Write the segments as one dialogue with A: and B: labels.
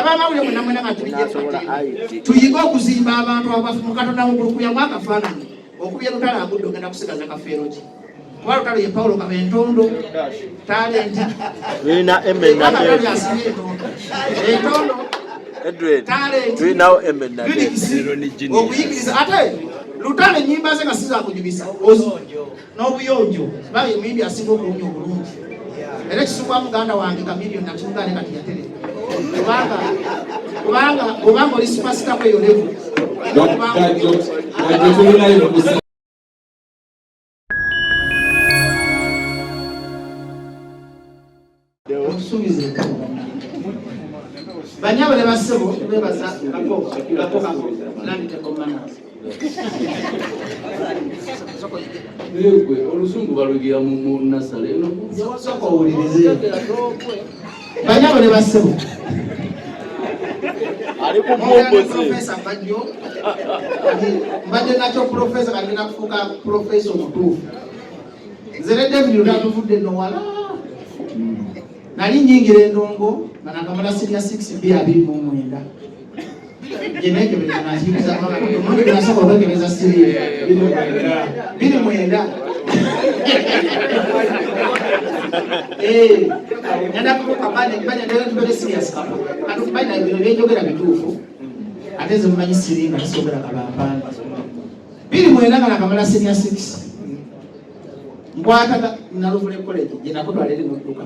A: abamawulire mwenna mwena nga tuyiga okuzimba abantu abafu mu Katonda mugulukuyamu akafaananyi okubya Lutalo agudde ogenda kusigaza kafeero ki kuba Lutalo ye Pawulo Kabentondo talenti
B: tulina emmenate tulinawo emmenate
A: okuyigiriza ate Lutalo ennyimba ze nga sizakujubisa n'obuyonjo baye muyimbi asinga okulumya obulungi era ekisumba muganda wange Chameleon nakimugane kati yaterera kubanga oli superstar kweyo level Banyabo ne basebo bebaza kapoka landite komana
C: olusungu balugira mu nasale eno
A: soko ulirize banyabo ne basebo
B: ali ku bombozi
A: professor Bajjo mbadde nakyo professor kalina kufuka professor mutuufu nzere David Lutalo no wala nali nyingira endongo banakamala senior 6 bia 29 jeneke binazibiza mama mmoja tunasoma kuwekeza siri bili mwenda nenda kutoka banya ndio tubele serious kama atubanya bino byejogera bituufu ateze mumanyi siri nga kisogera kabapana bili mwenda kana kamala senior 6 ngwata na Luvule college jina kutwala lili muduka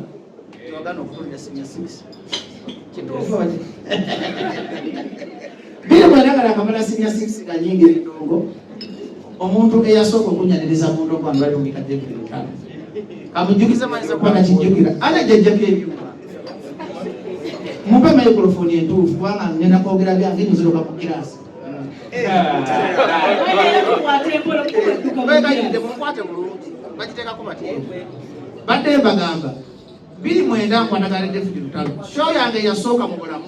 A: tuagano kutoka senior 6 kituufu waje bili mwenda kana kamala senior 6 nga nyingi ndongo omuntu eyasooka okunyaliriza mu ndongo ambaye umikadde Lutalo amujukiza maiza kwa nakijukira ana jajjake ebyuma mumpe microphone entuufu kubanga ngenda kwogera byange nziroka mu kirasi mukwate bulungi bagiteekako batyevu badde mbagamba biri mwenda nkwatagana David Lutalo show yange yasooka mu bulamu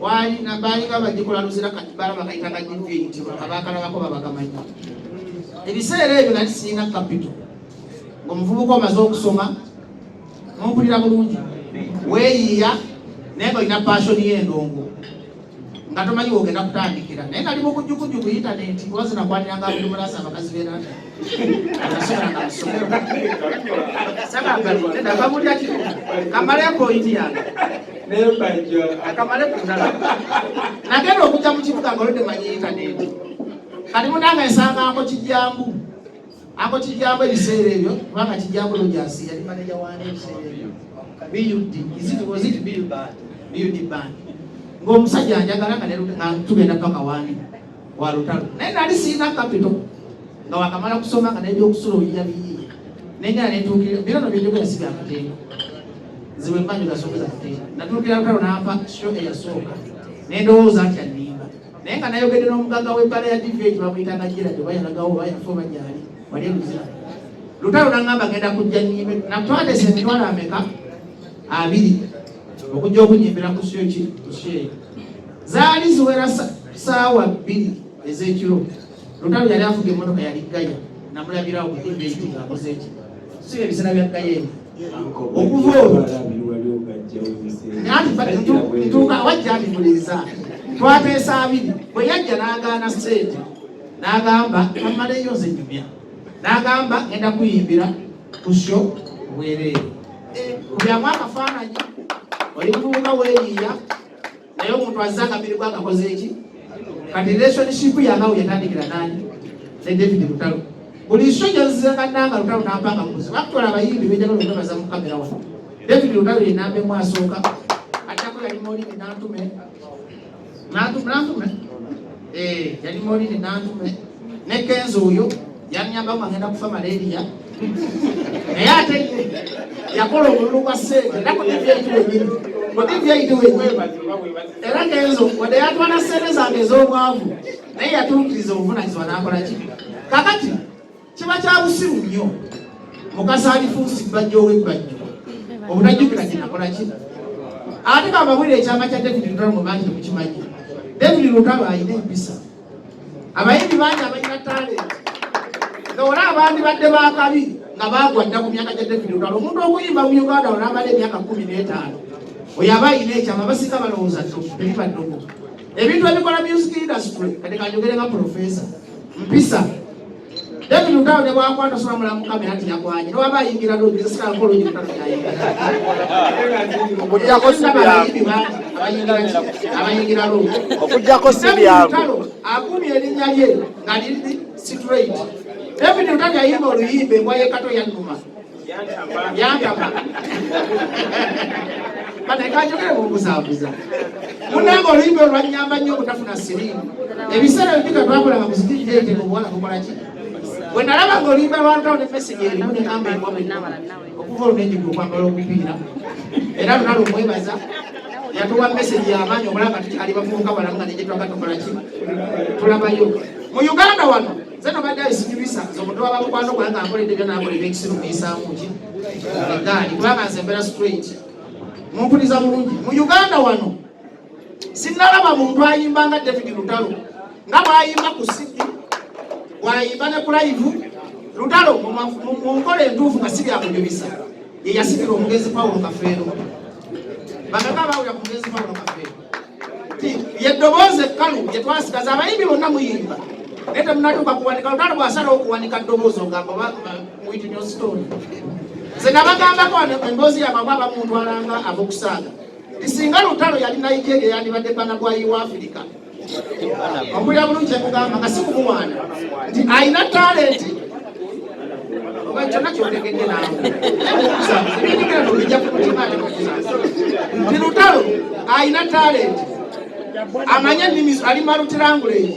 A: wali nabalinga bagikola luzira katibala bakayitanga G8 abakalabako babagamanyi ebiseera ebyo nali sirina capital ngomuvubuka omaze okusoma nompulira bulungi weeyiya naye nga olina passion y'endongo nga tomanyi wogenda kutandikira naye nga ali mukujjukuju ku internet kubazi nakwatiranga abuli mulasa abakazi beranda nasomeranga musomero sagambamulya ki kamale pointi yange akamale kundala nagenda okujja mu kibuga nga olidde manyi internet kati munanga esangako kijambu ako kijambo ebiseera ebyo kubanga kijambo Rogers yali manager wane ebiseera ebyo BUD was it BUD band ng'omusajja anjagala nga tugenda paka wani wa Lutalo naye nali sirina capital nga wakamala kusoma nga n'ebyokusula oyiya biyiiya nengera netuukira binono byejogera si byakateeka ziwe mmanyi gasogeza kuteeka natuukira Lutalo n'ampa show eyasooka nendowooza nti annimba naye nga nayogedde n'omugagga w'ebbala ya G8 bamuyitanga Gerald bayalagawo bayafo bajali wali luzira Lutalo nangamba ngenda kujja nyimbe natwade emitwalo ameka 2 okujja okunyimbira ku show ki kushe zaali ziwera saawa 2 ez'ekiro Lutalo yali afuga emmotoka yali gaya namulabirawo ku G8 ng'akoze eki si ebisena bya gaya okuva olwo ntuuka wajja abimuliza twateesa 2 bwe yajja n'agaana sente n'agamba amaleyo nze nyumya n'agamba ngenda kuyimbira ku show bwereere kubyamu akafaananyi oli muvubuka weeyiiya naye omuntu azanga mirimu agakoze eki kati relationship yangawo yatandikira nani ne David Lutalo buli show gyozizekannanga Lutalo n'ampanga mukuzi bakutola abayimbi bejagala okwebaza mu kamera wano David Lutalo yenambe mwasooka atako yali molini nantume yali molini nantume ne Kenzo oyo yanyambamu agenda kufa malaria naye ate yakola obululu bwa ssente era kodivyaiti wenyini era Kenzo wadde yatwala ssente zange ez'obwavu naye yatuukiriza obuvunanyizibwa n'akola ki kakati kiba kya busiru nnyo mukasa alifuusi Bajjo ow'ebbajjo obutajjukira kinakola ki ate kamabulire ekyama kya David Lutalo mu bangi temukimanyi David Lutalo alina empisa abayimbi bangi abalina talenti nga wala abandi badde bakabi nga bagwa dda ku myaka gya David Lutalo omuntu okuyimba mu Uganda olabala emyaka 15 oyaba ine ekyama basinga balowooza ebibaddogo ebintu ebikola music industry kati kanjogere nga professor mpisa David Lutalo ne bwakwata sola mulamu kamera ati yakwanye no aba yingira do bisira nkolo nyitano yayingira okujjako sibi yako abayingira lo okujjako sibi yako akumye erinnya lye nga liri straight David Lutalo yayimba oluyimbe ngwaye kato yannuma yantama kati kanjogere mubuzaabuza munange oluyimbe olwanyamba nnyo okutafuna sirimu ebiseera bibika twakolanga muzikiri ete obuwala bukola ki bwe nalaba ng'oluyimba lwantao ne message erimu ne ngamba okuva olunenjigo okwambala obupiira era Lutalo omwebaza yatuwa message y'amaanyi omulanga tukyali bavubuka balamu nga negye tukola ki tulabayo mu Uganda wano zeno badde ayisinyubisa omuntu waba mukwano gwange ankoledde byanaakolera ekisiru muyisaamu ki egaali kubanga nze mbeera straight mumpuliriza bulungi mu Uganda wano sinnalaba muntu ayimba nga David Lutalo nga bwayimba ku CD bwayimba ne ku live Lutalo mu nkola entuufu nga si byakujubisa ye yasikira omugezi Paulo Kafeero bagamba bawulira ku mugezi Paulo Kafeero yeddoboozi ekkalu gye twasigaza abayimbi bonna muyimba naye temunatuuka kuwanika Lutalo bw'asalawo okuwanika ddoboozi ogamba muyitibyo stone nze nabagambako emboozi yamagwa abamuntwalanga ab'okusaaga tisinga Lutalo yali Nigeria yandibadde bana bwayiwa Afirika ompulira bulungi ekugamba nga si kumuwaana nti ayina talenti oba kyonna kyotegedde nange nti Lutalo ayina talenti amanye ennimi ali multilanguage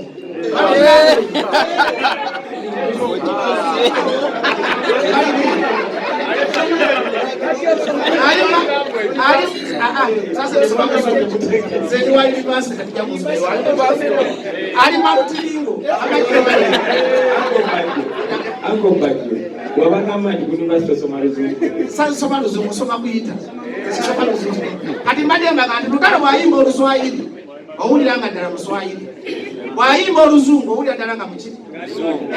A: ali multilingo
D: Uncle Bajjo, wabagamba nti university osoma Luzungu.
A: Sasoma Luzungu osoma kuyita. Sisoma Luzungu. Kati mbademba kanti Lutalo bwayimba Oluswayiri owulira nga ddala Muswayiri. Bwayimba Oluzungu owulira ddala nga Mukiri.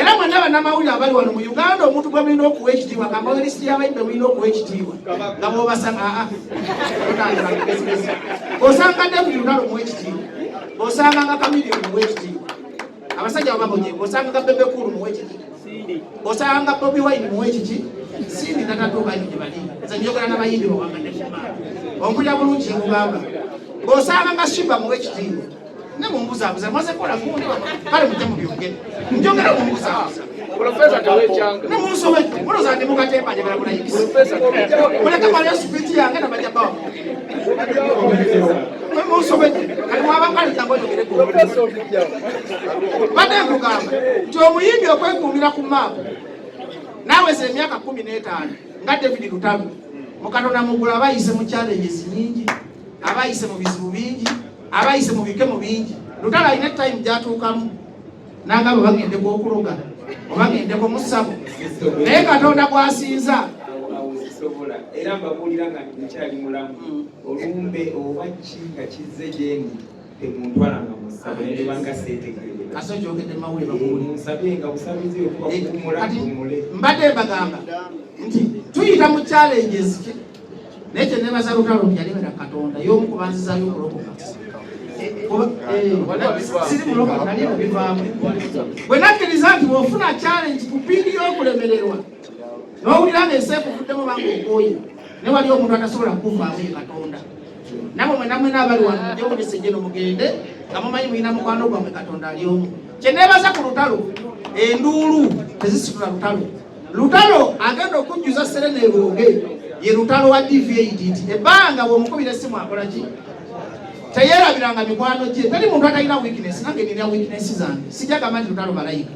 A: Era mwenna bannamawulire abali wano mu Uganda omuntu gwe mulina okuwa ekitiibwa kamba lisiti y'abayimbi mulina okuwa ekitiibwa nga bw'obasanga osanga David Lutalo muwa ekitiibwa osanga nga Chameleon muwa ekitiibwa abasajja babagonye osanga nga Bebe Cool muwa ekitiibwa osanga nga Bobi Wine muwa ekiki sindi natatuuka gye bali nze njogera n'abayimbi bawangadde ompulira bulungi nkugamba osanga nga Shiba muwa ekitiibwa ne mumbuzabuza mwaze kola kundi kale mujje mu byongere njogera mumbuzabuza
C: Professor Tawechanga
A: ne munsobedde muloza ndi mukatemba njagala kulayikisa muleke mali speech yange nabajja bawo munsobedde kati mwabakale jangu njogere ku badde nkugamba nti omuyimbi okwekuumira ku maapu naaweza emyaka 15 nga David Lutalo mukatonda mugula abayise mu challenges nyingi abayise mu bizibu bingi abayise mu bikemo bingi Lutalo alina time gyatuukamu nangabo bagende okuloga obagende ko musabu naye Katonda bw'asinza
D: era mbabulira nga nkyali mulamu olumbe oba kinga kizze gyeni temuntwala nga musabu nebanga seetegerera
A: aso gyogedde mawulire bakubuli
D: musabe nga busabizi okubakumula kumule
A: mbadde bagamba nti tuyita mu challenges naye kyenebaza Lutalo yalemera Katonda y'omu kubanzizayo okulokoka siri mulokoka nali mubivaamu bwe nakkiriza nti bw'ofuna challenge ku pindi y'okulemererwa n'owulira nga eseekuvuddemu banga okooye ne wali omuntu atasobola kukuvaamu ye Katonda nabo mwena abali wano mujje mulisejje nomugende nga mumanyi mulina mukwano gwammwe Katonda ali omu kyeneebaza ku Lutalo enduulu tezisitula Lutalo agenda okujjuza Serena Eronge ye Lutalo wa DV8 nti ebbanga bw'omukubira essimu akola ki teyerabiranga mikwano gye teri muntu atalina weakness nange nina weakness zange sijagamba nti Lutalo malayika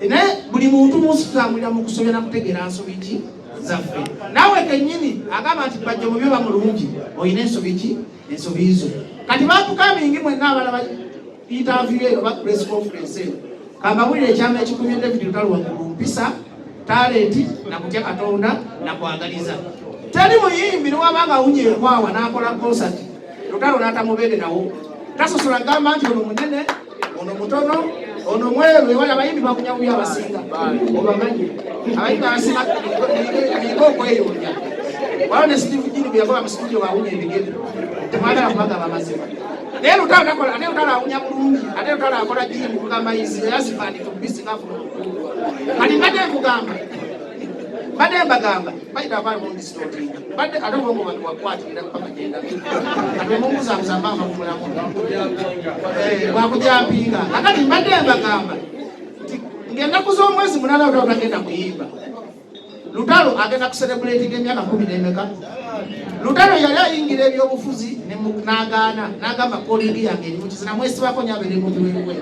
A: naye buli muntu musitambulira mu kusobya na kutegeera nsobi ki zaffe naawe kennyini agamba nti Bajjo mu byo bamulungi oyina ensobi ki ensobi zo kati bapukamingi mwenna abalaba interview eno ba press conference eno kambabulira ekyama ekikumye David Lutalo waggulu mpisa talenti na kutya Katonda na kwagaliza teri muyimbi niwabanga awunye enkwawa n'akola concert Lutalo n'atamubeererawo tasosola gamba nti ono munene ono mutono ono mweru ewali abayimbi bakunyawulya abasinga obamanyi abayimbi abasinga nigo okweyonja waliwo ne Steve Jini bwe yakola mu studio bawunya ebigere mwagala kubagaba amazima. Naye Lutalo takola, ate Lutalo awunya bulungi, ate Lutalo akola jimu kugamba izi yazifandi tubisi ngafuna. Kati mbadde mbagamba bayita abaali mu distorting. Mbadde ate obwongo bwange bwakwatirira mpaka genda. Kati munguzamuza maama kumulamu. Bwakujampinga. Kakati mbadde mbagamba ng'ennaku z'omwezi munana Lutalo tagenda kuyimba. Lutalo agenda kucelebrating emyaka 10 Lutalo yali ayingira ebyobufuzi n'agaana n'agamba kolindi yange eri mukizina mwesibako nyabere mu biwewe.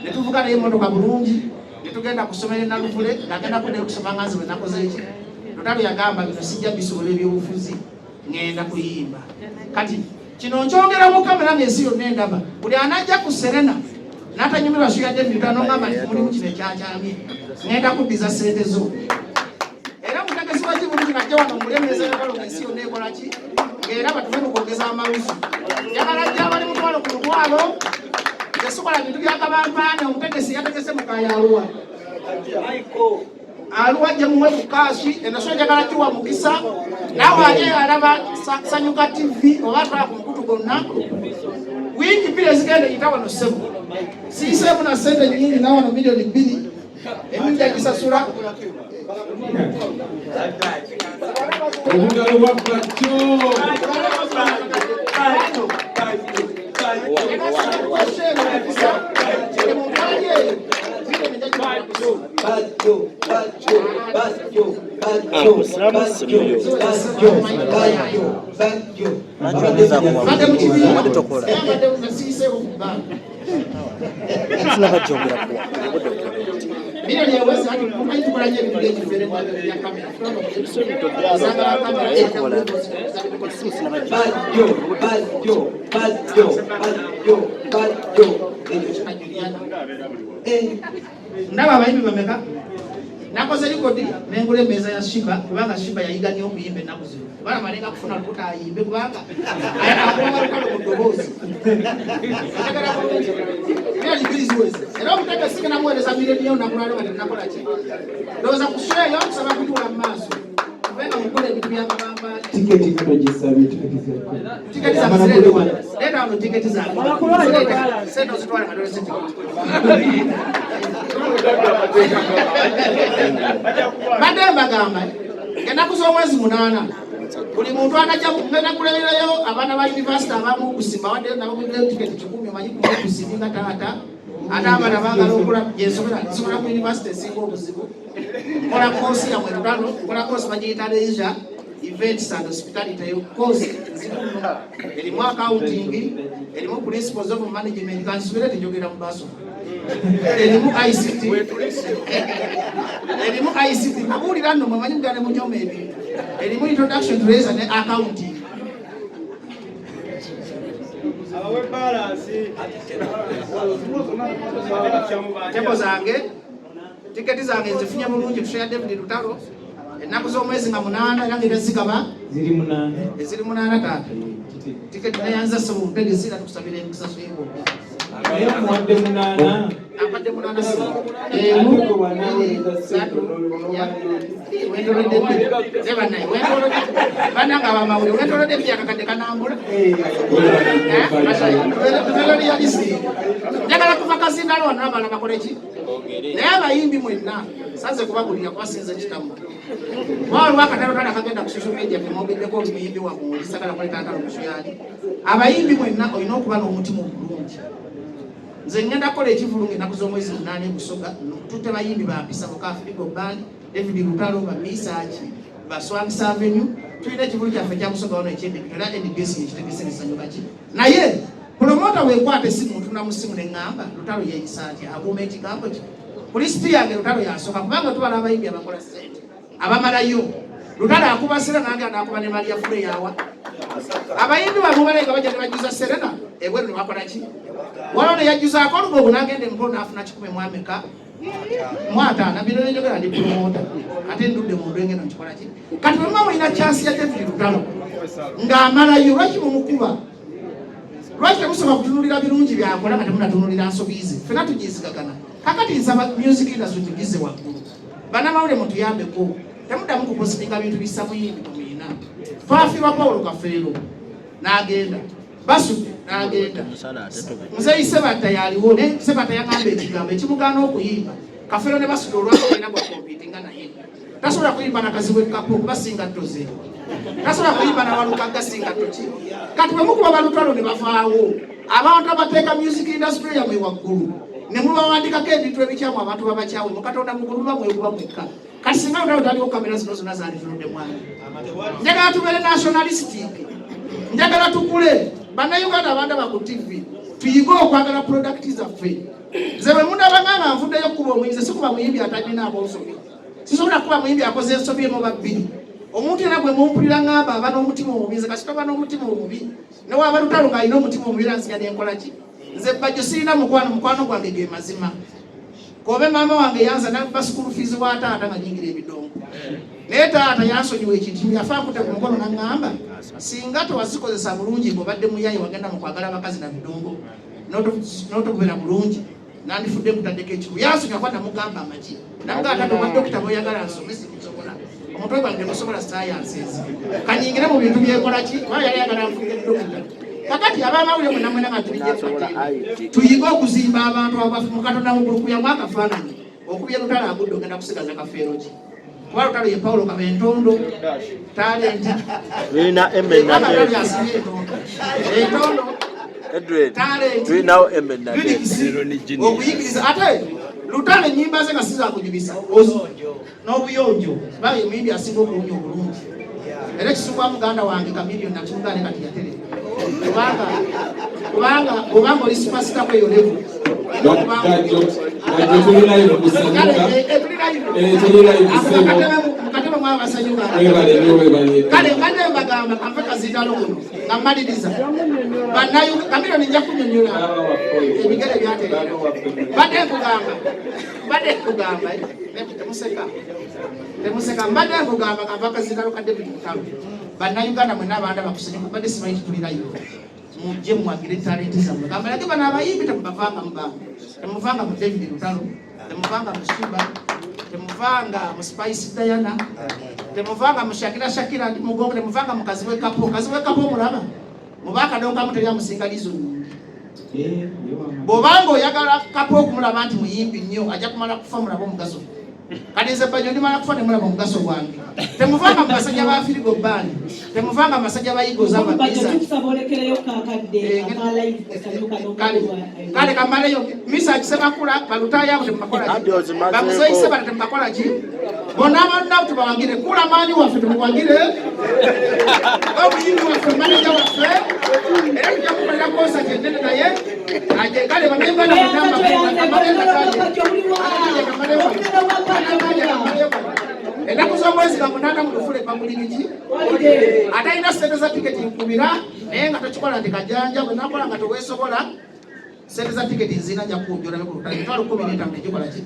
A: Ne tuvuga naye emmotoka bulungi ne tugenda kusomera Naluvule ng'agenda kudda okusoma nganzi bwe nakoze eki. Lutalo yagamba bino sijja bisobola ebyobufuzi ngenda kuyimba. Kati kino nkyogera mu kamera ng'ensi yonna endaba buli anajja ku Serena n'atanyumirwa suyadde mitano ngamba nti mulimu kino ekyakyamye ngenda kuddiza ssente zo. Najja wano mulemeza Lutalo ng'ensi yonna ekola ki ng'era batume mukwogeza amalusu njagala jja abali mutwalo ku lugwalo tesukola bintu byakabampaane omutegesi yategese mukaya Aluwa gye muwe ku kaashi ennaso njagala kiwa mukisa naawe ate alaba Sanyuka TV oba twala ku mukutu gonna wiiki bbiri ezigenda eyita wano ssebo siiseemu na ssente nnyingi nawano miliyoni 2 emindi agisasula.
E: Obugalo bwa Bajjo.
A: Milioni ya wezi hadi kumai tukulanye vile vile kwa ya kamera. Ndaba abayimbi bameka nakoze likodi nengule meza ya Shiba kubanga Shiba yayiga nnyo okuyimba ennaku zino bala malenga kufuna lukuta ayimbe kubanga ayakoma Lutalo mu ddoboozi Milioni 2 ziweze era omutaka sike namuweereza milioni yo nakulalo kati nakola ki ndowooza kusheeyo kusaba kutuula mu maaso kubenga mukola ebintu byakabamba
E: Tiketi tutogisabe
A: tiketi za mzee wano leta wano tiketi za sendo zitwala kadole senti Mbadde mbagamba ennaku z'omwezi 8 buli muntu anajja kugenda kuleberayo abaana ba university abamu kusimba wadde nabagulirayo tiketi 10 omanyi kusiminga taata ate abaana baagala okula gyensobola ku university esinga obuzibu nkola koosi yamwe Lutalo nkola koosi bagiyita leisure events and hospitality course erimu accounting erimu principles of management kansubira tejogera mu baso erimu ICT nabulira nno mwamanyi mugane mu nyoma ebintu erimu introduction to leisure ne accounting
F: abawe balance
A: tembo zange tiketi zange nzifunye bulungi tushaya David Lutalo ennaku z'omwezi nga 8 era ng'era zigaba ziri 8 taata tiketi nayanza ssebo omutegesi era tukusabira emikisa swingo
E: Abamuwadde 8
A: apadde 8 bananga abamawulire wentolodde ebyakakadde kanambula njagala kuva kazindalo wano abaana bakole ki naye abayimbi mwenna sanze kubagulira kwasinze kitamu waliwo akatalo kale akagenda ku social media kemwogeddeko omuyimbi wamuwuli sagala kuletaatalo kusuyali abayimbi mwenna olina okuba n'omutima omulungi nze ngenda kukola ekivulungu ennaku z'omwezi 8 Busoga tutte bayimbi bampisa Mukafirigo Band David Lutalo bamisaaki baswangisa avenue tulina ekivulu kyaffe kya Busoga wano ekyendekero era NDS ekitegese nesanyuka ki naye promota wekwata esimu ntunda mu simu neŋŋamba Lutalo yeeyisa atya abuuma ekigambo ki pulisiti yange Lutalo yasooka kubanga tubala abayimbi abakola ssente abamalayo Lutalo akuba Serena nange anaakuba ne Maria Freyawa abayimbi bamubalenga bajja ne bajjuza Serena ebweru ne bakola ki waliwo ne yajjuzaako olugogo n'agenda empola n'afuna 10 mwameka mwataana bino nenjogera ndi promota ate ndudde mu ndwenge no nkikola ki kati bwe muba mulina chansi ya David Lutalo ng'amalayo lwaki mumukuba lwaki temusobola kutunulira birungi byakola nga temunatunulira nsobiize ffenna tugizigagana kakati nsaba music industry tugize waggulu bannamawulire mutuyambeko temuddamu kupositinga bintu bissa muyimbi mumuyina twafiirwa Paulo Kafeero n'agenda basudde n'agenda. Muzeeyi Sebata yaliwo ne Sebata yagamba ekigambo ekimugaana okuyimba. Kafeero ne basudde olw'akulina gwa kompiitinga naye. Tasobola kuyimba na kazibu ekapu okubasinga ttoze. Tasobola kuyimba na waluka gasinga toki. Kati bwe mukuba balutalo ne bavaawo. Abantu abateeka music industry yamwe waggulu. Ne mubawandikako ebintu ebikyamu abantu babakyawe mu Katonda muguluma mwekuba mwekka. Kati singa olutalo taliwo kamera zino zonna zanditunudde mwana. Njagala tubeere nationalistic. Njagala tukule. Bannayuganda abandaba ku TV. Tuyige okwagala product zaffe. Nze bwe mundabanga nvuddeyo kuba omuyimbi sikuba muyimbi atalina ab'obusobi. Sisobola kuba muyimbi akoze ensobi emu babbiri. Omuntu era bwe mumpulira ngamba aba n'omutima omubi, nze kasita aba n'omutima omubi. Ne waba lutalo ng'alina omutima omubi era nsigadde nkola ki? Nze Bajjo sirina mukwano gwange ge mazima. Kobe maama wange yanza n'abba school fees wa taata nga nyingira ebidongo. Naye taata yansonyiwa ekintu yafa akutte ku mukono n'aŋŋamba singa tewazikozesa bulungi ng'obadde muyayi wagenda mu kwagala abakazi na bidongo n'otokubeera bulungi nandifudde kutaddeko ekiku. Yansonyiwa kwata mugamba amaki. Namugamba taata obadde okita b'oyagala nsome simusobola. Omutwe gwange temusobola sciences. Kanyingire mu bintu byekola ki? Kuba yali ayagala nfunge dokita. Kakati ab'amawulire mwenna mwena nga tulijja tuyige okuzimba abantu abafu mu Katonda mu kulukuyamu akafaananyi. Okubya lutalo agudde ogenda kusigaza kafeero ki? Kuba lutalo ye Paulo Kabentondo talenti.
B: Tulina emmennateefu.
A: Entondo tulinawo emmennateefu. Okuyigiriza ate lutalo ennyimba ze nga sizakujubisa n'obuyonjo baye muyimbi asinga okulungi obulungi. Era ekisukwa muganda wange Chameleon nakimugane kati yatere. Kubanga oli superstar kweyo level.
E: Bajjo tulina live kusanyuka. Tulina live kusanyuka.
A: Mukatema mwa basanyuka. Kale bagamba kampe kazitalo kuno. Ngamaliriza. Banayo Chameleon nja kunyonyola. Ebigere byatere. Bade kugamba. Temuseka mbadde nkugamba kavaka zitalo kadde bitalo. Bannayuganda mwenna abanda bakusanyuka badde simanyi tulinayo. Mujje mwagire talenti zammwe. Kamalage bano abayimbi temubavanga mubanga. Temuvanga mu David Lutalo. Temuvanga mu Shiba. Temuvanga mu Spice Diana. Temuvanga mu Shakira ndi mugongo. Temuvanga mu Kaziwe Kapo. Kaziwe Kapo mulaba. Mubaka donka muteri amusingalizo. Bobanga oyagala Kapo okumulaba nti muyimbi nnyo ajja kumala kufa mulaba omugaso. Kadize Bajjo ndimala kufa ne mulaba omugaso gwange. Temuvanga mu basajja ba Firigo Band. Temuvanga mu basajja ba Eagles aba Pizza. Kale kamaleyo misa akisema kula kalutaya abo temukola ki. Bamuzeeyi Sebata temukola ki. Bonna bonna tubawagire kula maani waffe tumuwagire. Obuyimbi waffe manager waffe. Era tujja kukolera kosa gyennene naye. Kale bamemba na munamba ennaku z'omwezi ga munaana mu lufule bamuliriki atalina sente za tiketi nkubira naye nga tokikola nti kajanja bwe nakola nga teweesobola sente za tiketi nzina nja kukunjola ne ku lutalo 15 negikola ki